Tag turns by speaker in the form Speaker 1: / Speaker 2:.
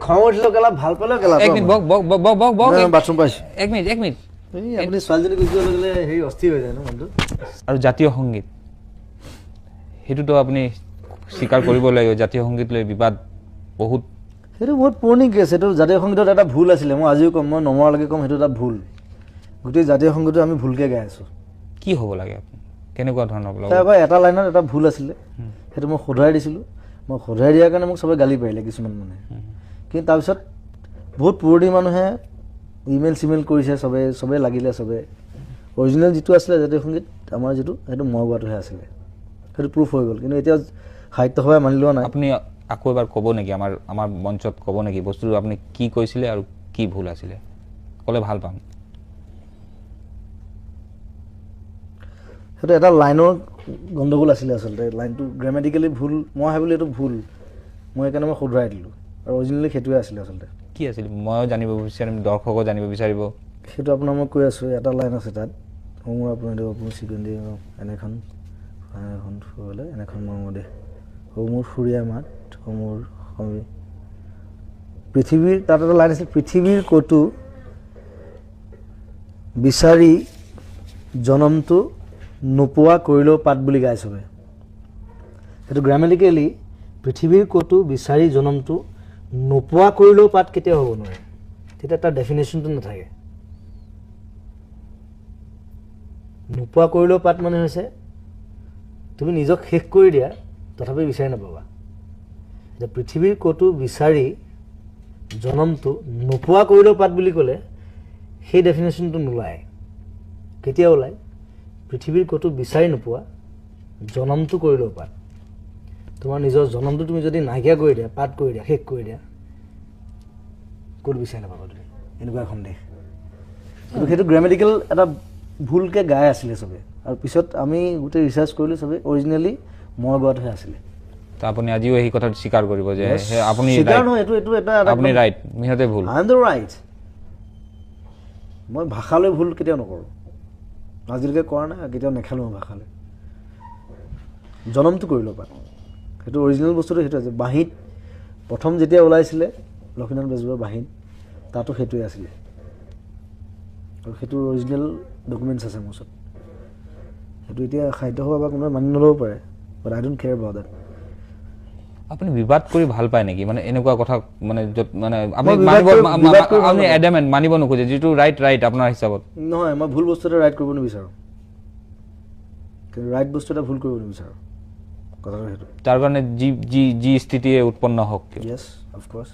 Speaker 1: খং উঠিলে কেলা ভাল পালে কেলা
Speaker 2: এক মিনিট বক
Speaker 1: বাথৰুম পাইছো
Speaker 2: এক মিনিট
Speaker 1: আপুনি ছোৱালীজনী গুচি যোৱাৰ লগে লগে হেৰি অস্থিৰ হৈ যায় ন মনটো
Speaker 2: আৰু জাতীয় সংগীত সেইটোতো আপুনি স্বীকাৰ কৰিব লাগিব জাতীয় সংগীত লৈ বিবাদ বহুত
Speaker 1: সেইটো বহুত পুৰণি কেছ এইটো জাতীয় সংগীতত এটা ভুল আছিলে মই আজিও ক'ম মই নমৰালৈকে ক'ম সেইটো এটা ভুল গোটেই জাতীয় সংগীতটো আমি ভুলকৈ গাই আছোঁ
Speaker 2: কি হ'ব লাগে আপুনি কেনেকুৱা ধৰণৰ
Speaker 1: তাৰপৰা এটা লাইনত এটা ভুল আছিলে সেইটো মই শুধৰাই দিছিলোঁ মই শুধৰাই দিয়াৰ কাৰণে মোক চবে গালি পাৰিলে কিছুমান মানুহে কিন্তু তাৰপিছত বহুত পুৰণি মানুহে ইমেইল চিমেইল কৰিছে চবে লাগিলে চবে অৰিজিনেল যিটো আছিলে জাতীয় সংগীত আমাৰ যিটো সেইটো মই গোৱাটোহে আছিলে সেইটো প্ৰুফ হৈ গ'ল কিন্তু এতিয়া সাহিত্য সভাই মানি লোৱা নাই
Speaker 2: আপুনি আকৌ এবাৰ ক'ব নেকি আমাৰ মঞ্চত ক'ব নেকি বস্তুটো আপুনি কি কৈছিলে আৰু কি ভুল আছিলে ক'লে ভাল পাম
Speaker 1: সেইটো এটা লাইনৰ গণ্ডগোল আছিলে আচলতে লাইনটো গ্ৰামেটিকেলি ভুল মই ভাবিলোঁ এইটো ভুল মই সেইকাৰণে মই শুধৰাই দিলোঁ আৰু অৰিজিনেলি সেইটোৱে আছিলে আচলতে
Speaker 2: কি আছিল ময়ো জানিব বিচাৰিম দৰ্শকো জানিব বিচাৰিব
Speaker 1: সেইটো আপোনাৰ মই কৈ আছোঁ এটা লাইন আছে তাত মোৰ আপোনাৰ দিয়ক আপুনি চিকুণ দি এনেখন ফুৰিবলৈ এনেখন মৰমৰ দেশ সৌ মোৰ সুৰীয়া মাত সৌ মোৰ সমী পৃথিৱীৰ তাত এটা লাইন আছিল পৃথিৱীৰ ক'তো বিচাৰি জনমটো নোপোৱা কৰিলেও পাত বুলি গাই চবে সেইটো গ্ৰামেটিকেলি পৃথিৱীৰ ক'তো বিচাৰি জনমটো নোপোৱা কৰিলেও পাত কেতিয়াও হ'ব নোৱাৰে তেতিয়া তাৰ ডেফিনেশ্যনটো নাথাকে নোপোৱা কৰিলেও পাত মানে হৈছে তুমি নিজক শেষ কৰি দিয়া তথাপি বিচাৰি নাপাবা যে পৃথিৱীৰ ক'তো বিচাৰি জনমটো নোপোৱা কৰিলেও পাত বুলি ক'লে সেই ডেফিনেশ্যনটো নোলায় কেতিয়া ওলায় পৃথিৱীৰ ক'তো বিচাৰি নোপোৱা জনমটো কৰিলেও পাত তোমাৰ নিজৰ জনমটো তুমি যদি নাইকিয়া কৰি দিয়া পাত কৰি দিয়া শেষ কৰি দিয়া ক'ত বিচাৰি নাপাবা তুমি এনেকুৱা এখন দেশ কিন্তু সেইটো গ্ৰামেটিকেল এটা ভুলকৈ গাই আছিলে চবে আৰু পিছত আমি গোটেই ৰিচাৰ্চ কৰিলোঁ চবে অৰিজিনেলি মই গোৱাটোহে আছিলে
Speaker 2: তো আপুনি আজিও এই কথাটো স্বীকাৰ কৰিব যে আপুনি আপুনি ৰাইট মিহঁতে ভুল
Speaker 1: আই এম দ্য ৰাইট মই ভাষালৈ ভুল কেতিয়াও নকৰোঁ আজিলৈকে কৰা নাই কেতিয়াও নেখেলোঁ মই ভাষালৈ জনমটো কৰি ল'বা সেইটো অৰিজিনেল বস্তুটো সেইটো আছে বাঁহীত প্ৰথম যেতিয়া ওলাইছিলে লক্ষ্মীনাথ বেজবৰুৱাৰ বাঁহীত তাতো সেইটোৱে আছিলে আৰু সেইটোৰ অৰিজিনেল ডকুমেণ্টছ আছে মোৰ ওচৰত সেইটো এতিয়া সাহিত্য সভা বা কোনোবাই মানি নল'ব পাৰে বাট আই ডোণ্ট কেয়াৰ এবাউট দেট
Speaker 2: আপুনি বিবাদ কৰি ভাল পায় নেকি মানে এনেকুৱা কথা মানে য'ত মানে আপুনি এডামেণ্ট মানিব নোখোজে যিটো ৰাইট আপোনাৰ হিচাপত
Speaker 1: নহয় মই ভুল বস্তু এটা ৰাইট কৰিব নিবিচাৰোঁ কিন্তু ৰাইট বস্তু এটা ভুল কৰিব নিবিচাৰোঁ কথাটো সেইটো
Speaker 2: তাৰ কাৰণে যি স্থিতিয়ে উৎপন্ন হওক
Speaker 1: য়েছ অফক'ৰ্ছ